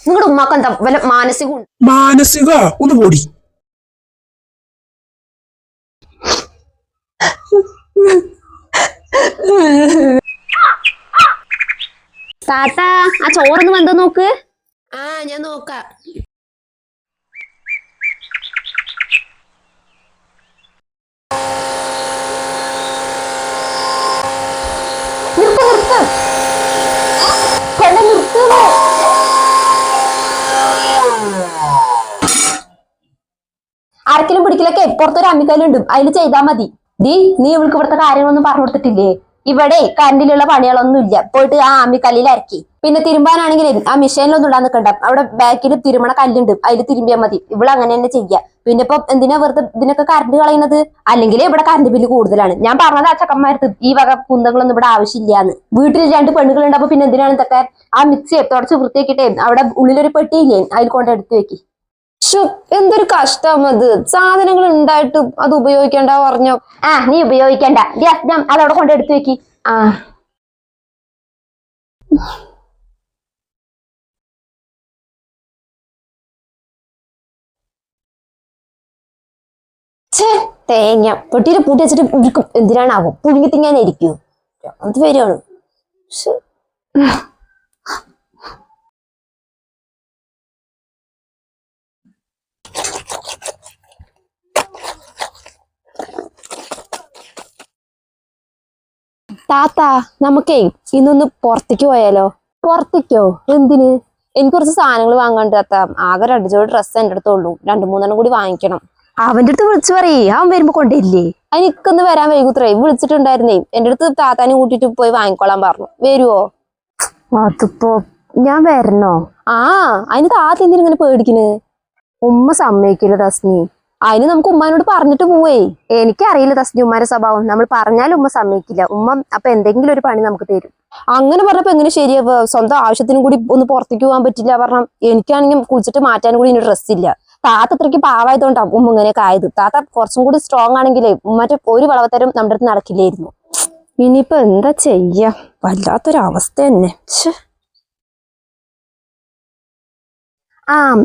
നിങ്ങളുടെ ഉമ്മാക്ക് എന്താ വല്ല മാനസികം? മാനസിക ഒന്ന് പോടി. താത്ത ആ ചോറൊന്ന് വന്ന് നോക്ക്. ഞാൻ നോക്കാം. ആർക്കെങ്കിലും പിടിക്കലൊക്കെ പുറത്തൊരു അമ്മിക്കല്ലുണ്ട്, അതിൽ ചെയ്താൽ മതി. നീ ഇവൾക്ക് ഇവിടുത്തെ കാര്യങ്ങളൊന്നും പറഞ്ഞു കൊടുത്തിട്ടില്ലേ? ഇവിടെ കറണ്ടിലുള്ള പണികളൊന്നും ഇല്ല, പോയിട്ട് ആ അമ്മിക്കല്ലിൽ ഇറക്കി. പിന്നെ തിരുമ്പാനാണെങ്കിലും ആ മെഷീനിലൊന്നും ഇടാൻ നിൽക്കണ്ട, അവിടെ ബാക്കിൽ തിരുമണ കല്ലുണ്ട്, അതിൽ തിരുമ്പിയാൽ മതി. ഇവിടെ അങ്ങനെ തന്നെ ചെയ്യാ. പിന്നെ ഇപ്പൊ എന്തിനാ വെറുതെ ഇതിനൊക്കെ കറണ്ട് കളയുന്നത്? അല്ലെങ്കിൽ ഇവിടെ കറണ്ട് ബില്ല് കൂടുതലാണ്. ഞാൻ പറഞ്ഞത് ആ ചക്കന്മാരത്ത് ഈ വക കുന്തങ്ങളൊന്നും ഇവിടെ ആവശ്യമില്ലാന്ന്. വീട്ടിൽ 2 പെണ്ണുകളുണ്ട്, അപ്പൊ പിന്നെ എന്തിനാണ് ഇതൊക്കെ? ആ മിക്സി തുടച്ച് വൃത്തിയാക്കിട്ടേ അവിടെ ഉള്ളിലൊരു പെട്ടിയില്ലേ, അതിൽ കൊണ്ട് എടുത്തു വെക്കി. എന്തൊരു കഷ്ടം അത്. സാധനങ്ങൾ ഉണ്ടായിട്ട് അത് ഉപയോഗിക്കണ്ട പറഞ്ഞോ. നീ ഉപയോഗിക്കണ്ട, അതവിടെ കൊണ്ട് എടുത്തു വെക്കി. തേങ്ങ പെട്ടിയിൽ പൂട്ടി വെച്ചിട്ട് ഇവർക്ക് എന്തിനാണാവും? പുഴുങ്ങി തിങ്ങാനായിരിക്കും അത് വരികയാണ്. താത്ത, നമുക്കേ ഇന്നൊന്ന് പുറത്തേക്ക് പോയാലോ? പുറത്തേക്കോ? എന്തിന്? എനിക്ക് കുറച്ച് സാധനങ്ങൾ വാങ്ങാണ്ട് താത്ത. ആകെ 2 ജോഡി ഡ്രസ്സ് എൻ്റെ അടുത്തുള്ളൂ, 2-3 കൂടി വാങ്ങിക്കണം. അവന്റെ അടുത്ത് വിളിച്ചു പറയേ, അവൻ വരുമ്പോ കൊണ്ടില്ലേ? എനിക്കൊന്ന് വരാൻ വൈകുത്രേ. വിളിച്ചിട്ടുണ്ടായിരുന്നേ, എന്റെ അടുത്ത് താത്താനെ കൂട്ടിട്ട് പോയി വാങ്ങിക്കോളാൻ പറഞ്ഞു. വരുവോ? അതിപ്പോ ഞാൻ വരണോ? അതിന് താത്ത എന്തിനിങ്ങനെ പേടിക്കണ്? ഉമ്മ സമ്മതിക്കില്ല തസ്നി. അതിന് നമുക്ക് ഉമ്മാനോട് പറഞ്ഞിട്ട് പോവേ. എനിക്കറിയില്ല തസ്നി ഉമ്മാന്റെ സ്വഭാവം. നമ്മൾ പറഞ്ഞാലും ഉമ്മ സമ്മതിക്കില്ല. ഉമ്മ അപ്പൊ എന്തെങ്കിലും ഒരു പണി നമുക്ക് തരും. അങ്ങനെ പറഞ്ഞപ്പോ എങ്ങനെ ശരിയാവുക? സ്വന്തം ആവശ്യത്തിനും കൂടി ഒന്ന് പുറത്തേക്ക് പോകാൻ പറ്റില്ല പറഞ്ഞാൽ എനിക്കാണെങ്കിൽ കുളിച്ചിട്ട് മാറ്റാനും കൂടി ഇനി ഡ്രസ്സില്ല. താത്ത അത്രയ്ക്ക് പാവായതുകൊണ്ടാവും ഉമ്മ ഇങ്ങനെയൊക്കെ ആയത്. താത്ത കുറച്ചും കൂടി സ്ട്രോങ് ആണെങ്കിലേ മറ്റേ ഒരു വളവത്തരം നമ്മുടെ അടുത്ത് നടക്കില്ലായിരുന്നു. ഇനിയിപ്പോ എന്താ ചെയ്യാ? വല്ലാത്തൊരവസ്ഥ തന്നെ.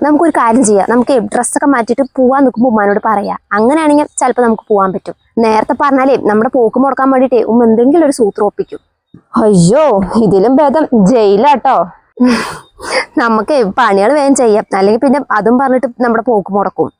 നമുക്കൊരു കാര്യം ചെയ്യാം. നമുക്ക് ഡ്രസ്സൊക്കെ മാറ്റിയിട്ട് പോവാൻ നിൽക്കുമ്പോൾ ഉമ്മാനോട് പറയാം. അങ്ങനെയാണെങ്കിൽ ചിലപ്പോൾ നമുക്ക് പോകാൻ പറ്റും. നേരത്തെ പറഞ്ഞാലേ നമ്മുടെ പോക്ക് മുടക്കാൻ വേണ്ടിയിട്ടേ ഉമ്മ എന്തെങ്കിലും ഒരു സൂത്രം ഒപ്പിക്കും. അയ്യോ, ഇതിലും ഭേദം ജയിലാട്ടോ. നമുക്ക് പണികൾ വേഗം ചെയ്യാം, അല്ലെങ്കിൽ പിന്നെ അതും പറഞ്ഞിട്ട് നമ്മുടെ പോക്ക് മുടക്കും.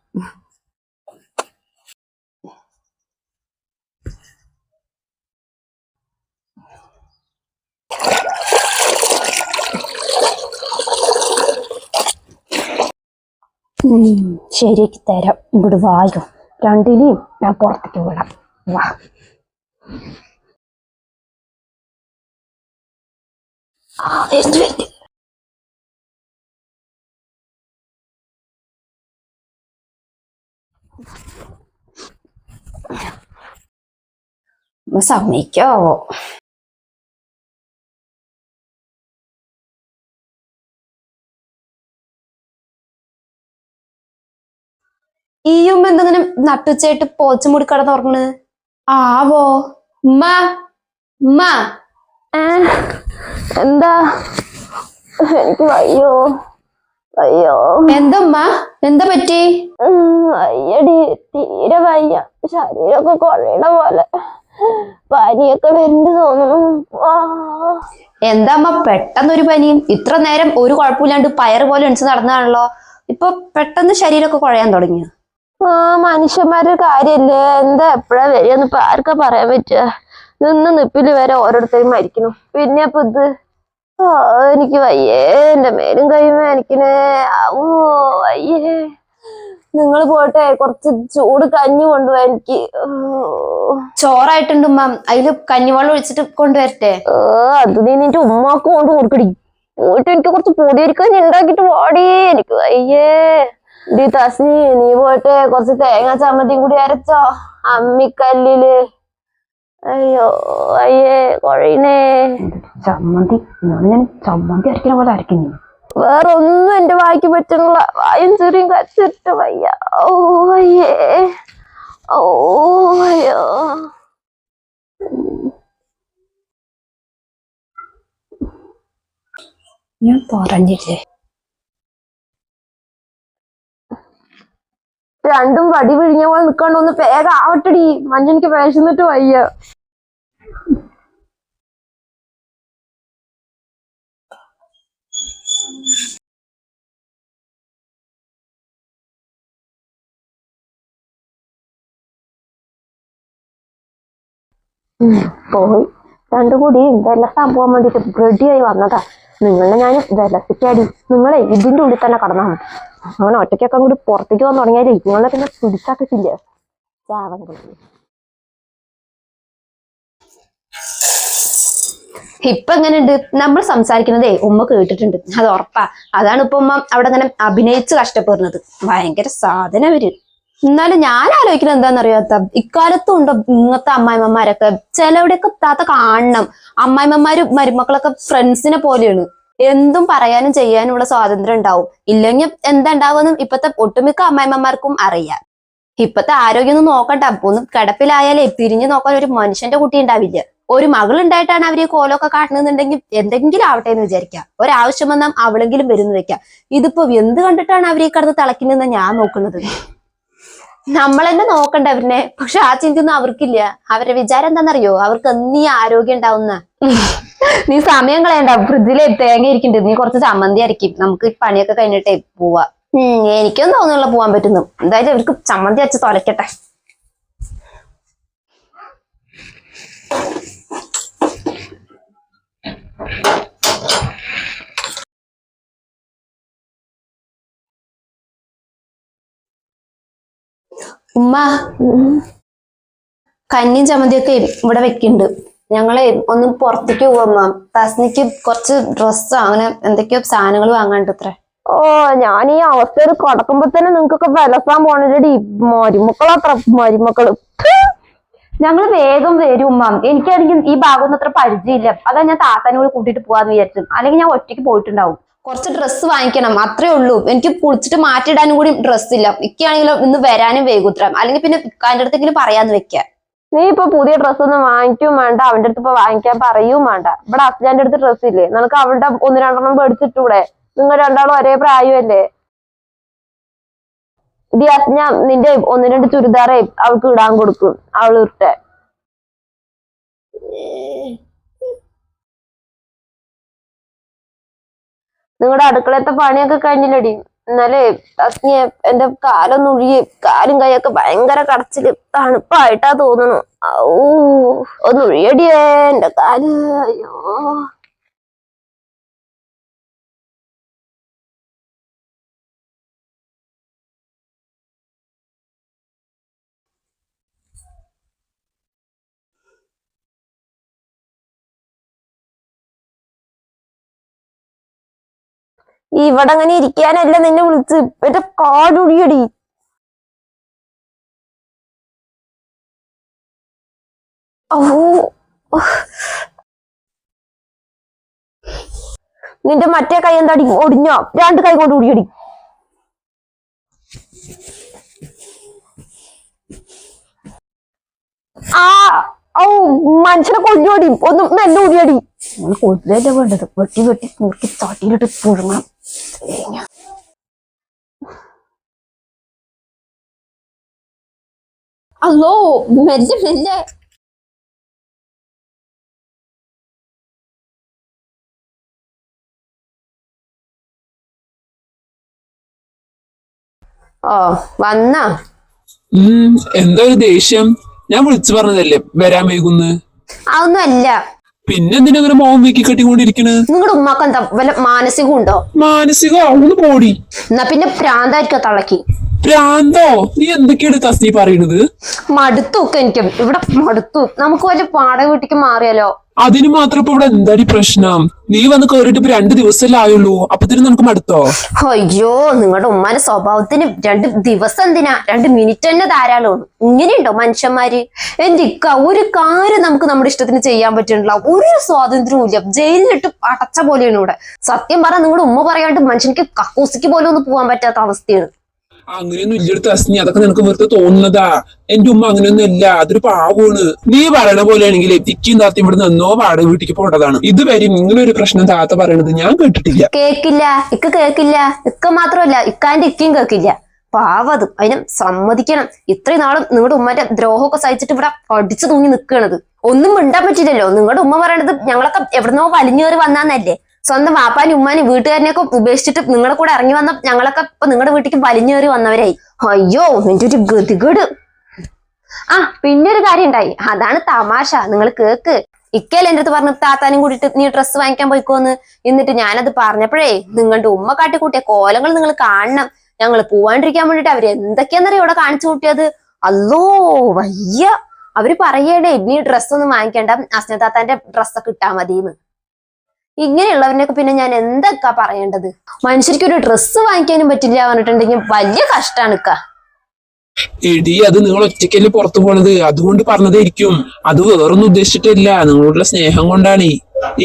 ശരിയാക്കി തരാം. ഇങ്ങോട്ട് വായോ, 2നെയും ഞാൻ പുറത്തേക്ക് വിടാം. വാ. സമ്മതിക്കാവോ? ഈ ഉമ്മ എന്തെങ്കിലും നട്ടുച്ചായിട്ട് പോച്ച മുടി കടന്ന് ഉറങ്ങണ് ആവോ? ഉമ്മ ഉമ്മ എന്താ? എനിക്ക് വയ്യോ വയ്യോ. എന്താ ഉമ്മ? എന്താ പറ്റി? വയ്യടി, തീരെ വയ്യ. ശരീരമൊക്കെ കൊള്ളണ പോലെ, പനിയൊക്കെ വരുന്നു തോന്നുന്നു. എന്താ അമ്മ പെട്ടെന്നൊരു പനിയും? ഇത്ര നേരം ഒരു കുഴപ്പമില്ലാണ്ട് പയറ് പോലെ എണിച്ച് നടന്നതാണല്ലോ, ഇപ്പൊ പെട്ടെന്ന് ശരീരമൊക്കെ കുഴയാൻ തുടങ്ങിയ? മനുഷ്യന്മാരുടെ കാര്യല്ലേ, എന്താ എപ്പോഴാ വരികയെന്ന് ഇപ്പൊ ആർക്കാ പറയാൻ പറ്റുക? നിപ്പില് വരെ ഓരോരുത്തരും മരിക്കുന്നു, പിന്നെ ഇപ്പൊ ഇത്. എനിക്ക് വയ്യേ, എന്റെ മേലും കൈയും എനിക്കിനെ. വയ്യേ. നിങ്ങൾ പോട്ടെ, കുറച്ച് ചൂട് കഞ്ഞി കൊണ്ടുപോവാ. എനിക്ക് ചോറായിട്ടുണ്ട് ഉമ്മ, അതില് കഞ്ഞിവെള്ളം ഒഴിച്ചിട്ട് കൊണ്ടുവരട്ടെ? അത് നീ നിന്റെ ഉമ്മാക്ക് കൊണ്ട് കൊടുക്കടി. പോയിട്ട് എനിക്ക് കുറച്ച് പൊടിയരിക്കഞ്ഞി ഉണ്ടാക്കിട്ട് പോടി. എനിക്ക് വയ്യേ. തസ്നി, നീ പോയിട്ട് കുറച്ച് തേങ്ങ ചമ്മന്തിയും കൂടി അരച്ചോ അമ്മിക്കല്ലില്. അയ്യോ അയ്യേ, കൊഴീനേ. ചമ്മന്തി ഞാൻ ചമ്മന്തി അരക്കണ പോലെ അരക്കുന്നു. വേറെ ഒന്നും എന്റെ വായിക്ക് പറ്റുന്നില്ല. വായും ചെറിയും കച്ചിട്ട് വയ്യ. ഓ അയ്യേ, ഓ അയ്യോ. ഞാൻ പറഞ്ഞില്ലേ രണ്ടും വടി പിഴിഞ്ഞ പോലെ നിക്കാണ്ട് ഒന്ന് വേഗം ആവട്ടടി മഞ്ഞെനിക്ക് വിശന്നിട്ട് വയ്യ. പോയി രണ്ടും കൂടി വിലസാൻ പോകാൻ വേണ്ടിട്ട് റെഡിയായി വന്നതാ. നിങ്ങളെ ഞാൻ വിലസിക്കാടി. നിങ്ങളെ ഇതിന്റെ ഉള്ളിൽ തന്നെ കടന്നാ മതി. അങ്ങനെ ഒറ്റയ്ക്കൊക്കെ കൂടി പുറത്തേക്ക് വന്ന് തുടങ്ങിയാലേ നിങ്ങളെ പിന്നെ പിടിച്ചാക്കില്ല. ഇപ്പൊ എങ്ങനെയുണ്ട്? നമ്മൾ സംസാരിക്കുന്നതേ ഉമ്മ കേട്ടിട്ടുണ്ട്, അത് ഉറപ്പാ. അതാണ് ഇപ്പൊ ഉമ്മ അവിടെ അങ്ങനെ അഭിനയിച്ച് കഷ്ടപ്പെടുന്നത്. ഭയങ്കര സാധനം അവര്. എന്നാലും ഞാൻ ആലോചിക്കുന്നത് എന്താണെന്നറിയാത്ത, ഇക്കാലത്തും ഉണ്ടോ ഇങ്ങനത്തെ അമ്മായിമ്മമാരൊക്കെ? ചിലവിടെയൊക്കെ താത്ത കാണണം. അമ്മായിമ്മമാരും മരുമക്കളൊക്കെ ഫ്രണ്ട്സിനെ പോലെയാണ്. എന്തും പറയാനും ചെയ്യാനുള്ള സ്വാതന്ത്ര്യം ഉണ്ടാവും. ഇല്ലെങ്കിൽ എന്താ ഉണ്ടാവുമെന്നും ഇപ്പത്തെ ഒട്ടുമിക്ക അമ്മായിമ്മമാർക്കും അറിയാം. ഇപ്പത്തെ ആരോഗ്യം ഒന്നും നോക്കണ്ട. ഒന്ന് കിടപ്പിലായാലേ തിരിഞ്ഞു നോക്കാൻ ഒരു മനുഷ്യന്റെ കുട്ടി ഉണ്ടാവില്ല. ഒരു മകൾ ഉണ്ടായിട്ടാണ് അവര് കോലമൊക്കെ കാട്ടണമെന്നുണ്ടെങ്കിൽ എന്തെങ്കിലും ആവട്ടെ എന്ന് വിചാരിക്കാം. ഒരാവശ്യം വന്നാൽ അവളെങ്കിലും വരുന്നു വെക്കാം. ഇതിപ്പോ എന്ത് കണ്ടിട്ടാണ് അവര് ഈ കിടന്ന് തിളക്കുന്നതെന്ന് ഞാൻ നോക്കുന്നത്. നമ്മൾ തന്നെ നോക്കണ്ട അവരിനെ. പക്ഷെ ആ ചിന്തയൊന്നും അവർക്കില്ല. അവരുടെ വിചാരം എന്താണെന്നറിയോ? അവർക്ക് എന്നീ ആരോഗ്യം ഉണ്ടാവുന്ന. നീ സമയം കളയണ്ട. ഫ്രിഡ്ജിലെ തേങ്ങ ഇരിക്കുന്നുണ്ട്. നീ കുറച്ച് ചമ്മന്തി അരക്കും. നമുക്ക് പണിയൊക്കെ കഴിഞ്ഞിട്ടേ പോവാ. എനിക്കൊന്നും തോന്നുന്നില്ല പോവാൻ പറ്റുന്നു. എന്തായാലും അവർക്ക് ചമ്മന്തി അരച്ച് തൊലക്കട്ടെ. ഉമ്മ കഞ്ഞിയും ചമ്മന്തിയൊക്കെ ഇവിടെ വെക്കുന്നുണ്ട്. ഞങ്ങളെ ഒന്ന് പുറത്തേക്ക് പോവാ. തസ്നിക്ക് കുറച്ച് ഡ്രസ്സോ അങ്ങനെ എന്തൊക്കെയോ സാധനങ്ങൾ വാങ്ങാണ്ട് അത്ര. ഓ, ഞാൻ ഈ അവസ്ഥയിൽ കിടക്കുമ്പോ തന്നെ നിങ്ങൾക്കൊക്കെ വിലസാൻ പോണടി. മരുമക്കളത്ര മരുമക്കള്. ഞങ്ങള് വേഗം വരും ഉമ്മ. എനിക്കാണെങ്കിൽ ഈ ഭാഗമൊന്നും അത്ര പരിചയമില്ല. അതാ ഞാൻ താത്താനോട് കൂട്ടിട്ട് പോവാന്ന് വിചാരിച്ചു. അല്ലെങ്കിൽ ഞാൻ ഒറ്റയ്ക്ക് പോയിട്ടുണ്ടാവും. കുറച്ച് ഡ്രസ്സ് വാങ്ങിക്കണം, അത്രേ ഉള്ളൂ. എനിക്ക് കുളിച്ചിട്ട് മാറ്റിയിടാനും കൂടി ഡ്രസ്സില്ല. ഇക്കാണെങ്കിലും ഇന്ന് വരാനും വേഗുത്രം. അല്ലെങ്കിൽ പിന്നെ ഇക്കാന്റെ അടുത്തെങ്കിലും പറയാന്ന് വെക്കാം. നീ ഇപ്പൊ പുതിയ ഡ്രസ്സൊന്നും വാങ്ങിക്കും വേണ്ട, അവന്റെ അടുത്ത് ഇപ്പൊ വാങ്ങിക്കാൻ പറയും വേണ്ട. ഇവിടെ അച്ഛൻ്റെ അടുത്ത് ഡ്രസ്സ് ഇല്ലേ? നിനക്ക് അവളുടെ 1-2 മേടിച്ചിട്ടൂടെ? നിങ്ങൾ രണ്ടാളും ഒരേ പ്രായമല്ലേ? ഇത് അച്ഛന നിന്റെ 1-2 ചുരിദാറേ അവൾക്ക് ഇടാൻ കൊടുക്കും. അവള് ഇട്ടെ നിങ്ങളുടെ അടുക്കളത്തെ പണിയൊക്കെ കഴിഞ്ഞില്ലടി? എന്നാലേ തസ്നിയെ എന്റെ കാലൊന്നും ഒഴുകി കാലും കൈയൊക്കെ ഭയങ്കര കടച്ചില് തണുപ്പായിട്ടാ തോന്നുന്നു. ഒന്ന് ഒഴിയടിയേ എന്റെ കാല്. അയ്യോ, ഇവിടെ അങ്ങനെ ഇരിക്കാനല്ല നിന്നെ വിളിച്ച്. എന്റെ കാലൊഴിയടി. ഓ, നിന്റെ മറ്റേ കൈ എന്താടി ഒടിഞ്ഞോ? 2 കൈ കൊണ്ട് ഒടിയടി. മനുഷ്യനെ കൊല്ലുവടി. ഒന്ന് നല്ല ഒടിയടി. കൊല്ലല്ലേ വേണ്ടത്. വെട്ടി വെട്ടി മുറുക്കി ചട്ടിയിലിട്ട് പുഴുങ്ങണം. അല്ലോ, മെല്ലെ മെല്ലെ. ഓ, വന്നാ? എന്താ ഒരു ദേഷ്യം? ഞാൻ വിളിച്ചു പറഞ്ഞതല്ലേ വരാൻ വൈകുന്ന്. അതൊന്നും അല്ല. പിന്നെന്തിനാ അങ്ങനെ മോഹം വീക്കി കെട്ടിക്കൊണ്ടിരിക്കണ്? നിങ്ങളുടെ ഉമ്മാക്ക് എന്താ വല്ല മാനസികം ഉണ്ടോ? മാനസികം ഒന്ന് പോടി. എന്നാ പിന്നെ പ്രാന്തായിരിക്കും തളക്കി. പ്രാന്തോ? നീ എന്തൊക്കെയാണ് തസ്നി പറയണത്? മടുത്തു എനിക്ക്. ഇവിടെ മടുത്തു. നമുക്ക് വല്ല വാടക വീട്ടിക്ക് മാറിയാലോ? അതിന് മാത്രം ഇപ്പൊ ഇവിടെ എന്താടി പ്രശ്നം? നീ വന്ന് കേറിട്ട് ഇപ്പൊ 2 ദിവസമല്ലേ ആയുള്ളൂ. അപ്പത്തിന് നമുക്ക് മടുത്തോ? അയ്യോ, നിങ്ങളുടെ ഉമ്മാന്റെ സ്വഭാവത്തിന് 2 ദിവസം എന്തിനാ? 2 മിനിറ്റ് തന്നെ ധാരാളമാണ്. ഇങ്ങനെയുണ്ടോ മനുഷ്യന്മാര്? എന്റെ ഇക്ക, ഒരു കാര്യം നമുക്ക് നമ്മുടെ ഇഷ്ടത്തിന് ചെയ്യാൻ പറ്റുന്നില്ല. ഒരു സ്വാതന്ത്ര്യവും ഇല്ല. ജയിലിലിട്ട് അടച്ച പോലെയാണ് ഇവിടെ. സത്യം പറ, നിങ്ങളുടെ ഉമ്മ പറയാണ്ട് മനുഷ്യനിക്ക് കക്കൂസിക്ക് പോലും ഒന്ന് പോകാൻ പറ്റാത്ത അവസ്ഥയാണ്. അങ്ങനെയൊന്നും ഇല്ലെടുത്ത് അസ്നി, അതൊക്കെ നിനക്ക് വെറുതെ തോന്നുന്നതാ. എന്റെ ഉമ്മ അങ്ങനെയൊന്നും അല്ല, അതൊരു പാവമാണ്. നീ പറയണ പോലെയാണെങ്കിൽ ഇക്കും താത്ത ഇവിടെ നിന്നോ വാടക വീട്ടിക്ക് പോകേണ്ടതാണ്. ഇതുവരെ ഇങ്ങനെ ഒരു പ്രശ്നം താത്ത പറയണത് ഞാൻ കേട്ടിട്ടില്ല. കേക്കില്ല, കേക്കില്ല. മാത്രമല്ല ഇക്കാന്റെ ഇക്കും കേക്കില്ല. പാവത്, അതിനെ സമ്മതിക്കണം. ഇത്രയും നാളും നിങ്ങളുടെ ഉമ്മന്റെ ദ്രോഹമൊക്കെ സഹിച്ചിട്ട് ഇവിടെ അടിച്ചു തൂങ്ങി നിൽക്കണത്. ഒന്നും മിണ്ടാൻ പറ്റില്ലല്ലോ. നിങ്ങളുടെ ഉമ്മ പറയണത് ഞങ്ങളൊക്കെ എവിടുന്നോ വലിഞ്ഞേറി വന്നാന്നല്ലേ. സ്വന്തം വാപ്പാനും ഉമ്മാനും വീട്ടുകാരനെയൊക്കെ ഉപേക്ഷിച്ചിട്ട് നിങ്ങളുടെ കൂടെ ഇറങ്ങി വന്ന ഞങ്ങളൊക്കെ ഇപ്പൊ നിങ്ങളുടെ വീട്ടിലേക്ക് വലിഞ്ഞേറി വന്നവരായി. അയ്യോ നിന്റെ ഒരു ഗതികേട്. പിന്നെ ഒരു കാര്യം ഉണ്ടായി, അതാണ് തമാശ. നിങ്ങൾ കേക്ക്. ഇക്കല്ലേ എന്റെ അടുത്ത് പറഞ്ഞു താത്താനും കൂടിയിട്ട് നീ ഡ്രസ്സ് വാങ്ങിക്കാൻ പോയിക്കോന്ന്. എന്നിട്ട് ഞാനത് പറഞ്ഞപ്പോഴേ നിങ്ങളുടെ ഉമ്മ കാട്ടിക്കൂട്ടിയ കോലങ്ങൾ നിങ്ങൾ കാണണം. ഞങ്ങൾ പോവാണ്ടിരിക്കാൻ വേണ്ടിട്ട് അവര് എന്തൊക്കെയാന്നറിയോ ഇവിടെ കാണിച്ചു കൂട്ടിയത്. അല്ലോ വയ്യ. അവര് പറയണേ നീ ഡ്രസ്സൊന്നും വാങ്ങിക്കണ്ട, അസ്ന താത്താന്റെ ഡ്രസ്സൊക്കെ ഇട്ടാ മതിന്ന്. ഇങ്ങനെയുള്ളവരിനൊക്കെ പിന്നെ ഞാൻ എന്തൊക്കെ പറയേണ്ടത്? മനുഷ്യർക്ക് ഒരു ഡ്രസ്സ് വാങ്ങിക്കാനും പറ്റില്ല പറഞ്ഞിട്ടുണ്ടെങ്കിൽ വലിയ കഷ്ടാണ് ഇക്ക. എടി, അത് നിങ്ങൾ ഒറ്റയ്ക്കല്ലേ പുറത്തു പോണത്, അതുകൊണ്ട് പറഞ്ഞതായിരിക്കും. അത് വേറൊന്നും ഉദ്ദേശിച്ചിട്ടില്ല, നിങ്ങളോടുള്ള സ്നേഹം കൊണ്ടാണ്.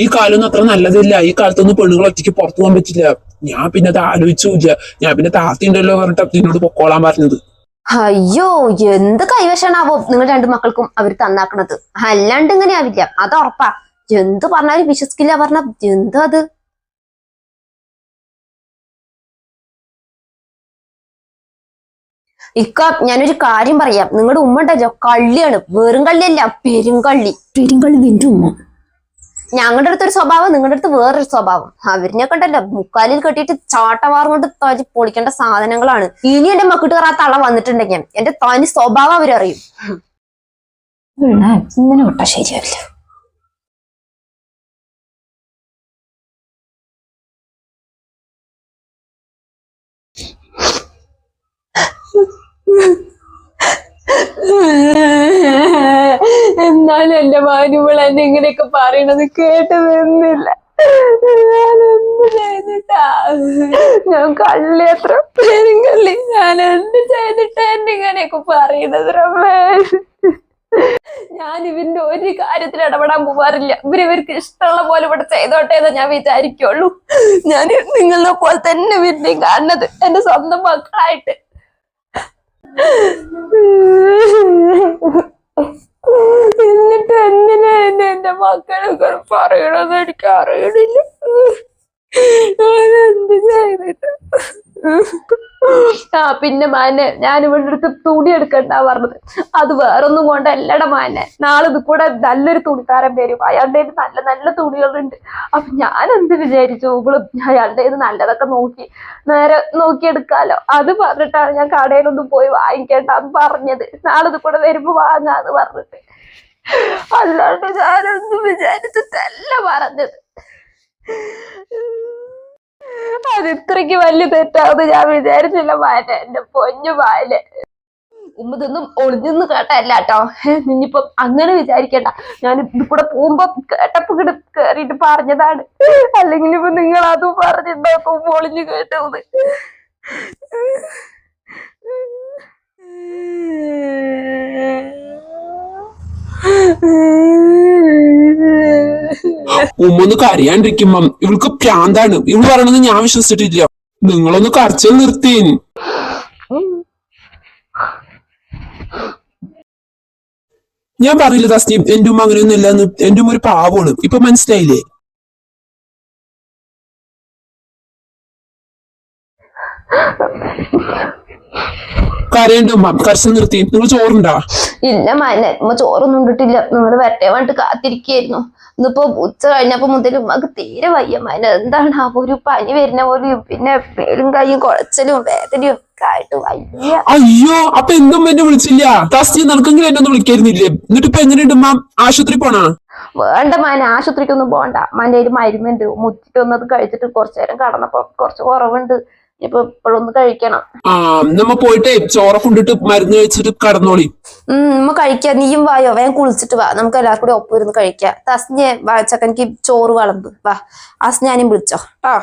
ഈ കാലൊന്നും അത്ര നല്ലതില്ല. ഈ കാലത്തൊന്നും പെണ്ണുങ്ങൾ ഒറ്റയ്ക്ക് പുറത്തു പോകാൻ പറ്റില്ല. ഞാൻ പിന്നെ അത് ആലോചിച്ചില്ല. ഞാൻ പിന്നെ താത്തിണ്ടല്ലോ പറഞ്ഞിട്ട് നിന്നോട് പൊക്കോളാൻ പറഞ്ഞത്. അയ്യോ എന്ത് കൈവശാണാവോ നിങ്ങൾ രണ്ടു മക്കൾക്കും അവർ തന്നാക്കണത്. അല്ലാണ്ട് ഇങ്ങനെ ആവില്ല, അത് ഉറപ്പാ. എന്ത് പറഞ്ഞാലും വിശ്വസിക്കില്ല പറഞ്ഞ എന്താ അത്? ഇക്ക ഞാനൊരു കാര്യം പറയാം. നിങ്ങളുടെ ഉമ്മ ഉണ്ടല്ലോ കള്ളിയാണ്. വെറും കള്ളിയല്ല, പെരുങ്കള്ളി. നിന്റെ ഉമ്മ. ഞങ്ങളുടെ അടുത്തൊരു സ്വഭാവം, നിങ്ങളുടെ അടുത്ത് വേറൊരു സ്വഭാവം. അവരിനെയൊക്കെ ഉണ്ടല്ലോ മുക്കാലിൽ കെട്ടിയിട്ട് ചാട്ടവാർ കൊണ്ട് തനി പൊളിക്കേണ്ട സാധനങ്ങളാണ്. ഇനി എന്റെ മക്കിട്ട് കയറാത്ത തള്ള വന്നിട്ടുണ്ടെങ്കിൽ എന്റെ തനി സ്വഭാവം അവരറിയും. ഇങ്ങനെ വിട്ടാ ശരിയല്ല. എന്നാലും എന്റെ മാനുകൾ എന്നെ ഇങ്ങനെയൊക്കെ പറയണത് കേട്ട് നിന്നില്ല. ഞാൻ കള്ളി, എത്ര പേരും കള്ളി. ഞാൻ എന്ത് ചെയ്തിട്ട് എന്നെ ഇങ്ങനെയൊക്കെ പറയണത് റബ്ബേ. ഞാൻ ഇവന്റെ ഒരു കാര്യത്തിൽ ഇടപെടാൻ പോവാറില്ല. ഇവർക്ക് ഇഷ്ടമുള്ള പോലെ ഇവിടെ ചെയ്തോട്ടെ എന്ന് ഞാൻ വിചാരിക്കുള്ളൂ. ഞാൻ നിങ്ങളെ പോലെ തന്നെ ഇവരുടെയും കാണുന്നത് എന്റെ സ്വന്തം മക്കളായിട്ട്. എന്നിട്ട് എന്തിനാ എന്റെ മക്കളൊക്കെ പറയണമെന്ന് എനിക്ക് അറിയണില്ല. എന്ത് ചെയ്തിട്ട്. പിന്നെ മാനെ, ഞാൻ ഇവിടെ അടുത്ത് തുണി എടുക്കണ്ടാ പറഞ്ഞത്. അത് വേറൊന്നും കൊണ്ടല്ലട മാനെ. നാളെ ഇത് കൂടെ നല്ലൊരു തുണിക്കാരൻ വരും. അയാളുടെ നല്ല നല്ല തുണികളുണ്ട്. അപ്പൊ ഞാൻ എന്ത് വിചാരിച്ചു, അയാളുടെ നല്ലതൊക്കെ നേരെ നോക്കിയെടുക്കാലോ. അത് പറഞ്ഞിട്ടാണ് ഞാൻ കടയിലൊന്നും പോയി വാങ്ങിക്കേണ്ടെന്ന് പറഞ്ഞത്. നാളെ ഇത് കൂടെ വരുമ്പോ വാങ്ങാന്ന് പറഞ്ഞിട്ട്. അല്ലാണ്ട് ഞാനൊന്നും വിചാരിച്ചിട്ടല്ല പറഞ്ഞത്. അത് ഇത്രയ്ക്ക് വലിയ തെറ്റാവുന്ന ഞാൻ വിചാരിച്ചില്ല മാനെ. എന്റെ പൊന്നു മാനെ, ഉമ്മതൊന്നും ഒളിഞ്ഞെന്ന് കേട്ടല്ല കേട്ടോ. ഇനിയിപ്പോ അങ്ങനെ വിചാരിക്കണ്ട. ഞാൻ ഇത് കൂടെ പോകുമ്പോ കേട്ടപ്പോ കേറിയിട്ട് പറഞ്ഞതാണ്. അല്ലെങ്കിൽ ഇപ്പൊ നിങ്ങൾ അതും പറഞ്ഞിട്ടുണ്ടാക്കും ഒളിഞ്ഞു കേട്ടത്. ഉമ്മൊന്ന് കരയാണ്ടിരിക്കുമ്പോ ഇവൾക്ക് പ്രാന്താണ്. ഇവള് പറയണത് ഞാൻ വിശ്വസിച്ചിട്ടില്ല. നിങ്ങളൊന്ന് കരച്ചിൽ നിർത്തീൻ. ഞാൻ പറയില്ല തസ്നീം, എന്റെ ഉമ്മ അങ്ങനെയൊന്നും ഇല്ലെന്ന്. എന്റെ ഉമ്മ ഒരു പാവമാണ്. ഇപ്പൊ മനസ്സിലായില്ലേ? കരയണ്ട ഉമ്മ, കരച്ചിൽ നിർത്തി. നിങ്ങൾ ചോറുണ്ടാ? ഇല്ല മാനെ, ഉമ്മ ചോറൊന്നും ഉണ്ടിട്ടില്ല. നിങ്ങൾ വരട്ടെ വേണ്ടിട്ട് കാത്തിരിക്കായിരുന്നു. ഇന്നിപ്പോ ഉച്ച കഴിഞ്ഞപ്പോ മുതൽ ഉമ്മക്ക് തീരെ വയ്യ മാനെ. എന്താണ് ഒരു പനി വരുന്ന പോലും, പിന്നെ മേലും കൈയും കുഴച്ചലും വേദനയും ഒക്കെ ആയിട്ട് വയ്യ. അയ്യോ, അപ്പൊ എന്തും എന്നെ വിളിച്ചില്ല? തസ്നീം, നിനക്കെങ്കിലും എന്നെ ഒന്ന് വിളിക്കായിരുന്നില്ലേ? എന്നിട്ട് ഇപ്പൊ എങ്ങനെയുണ്ട് ഉമ്മ? ആശുപത്രി പോണാ? വേണ്ട മാനെ, ആശുപത്രിക്കൊന്നും പോകണ്ട. മാന്റെ ഒരു മരുന്നുണ്ട്. മുച്ചിട്ടൊന്നത് കഴിച്ചിട്ട് കുറച്ചു നേരം കടന്നപ്പോ കുറച്ച് കുറവുണ്ട്. ഇപ്പൊ ഇപ്പോഴൊന്ന് കഴിക്കണം. നമ്മ പോയിട്ടേ ചോറൊക്കെ കൊണ്ടിട്ട് മരുന്ന് കഴിച്ചിട്ട് കടന്നോളി. നമ്മ കഴിക്കാം. നീയും വായോ, വേഗം കുളിച്ചിട്ട് വാ. നമുക്ക് എല്ലാവർക്കും കൂടി ഒപ്പം ഇരുന്ന് കഴിക്കാം. തസ്നെ വാച്ചക്കനിക്ക് ചോറ് വിളമ്പ്. വാ, അസ്നാനും വിളിച്ചോ ട്ടോ.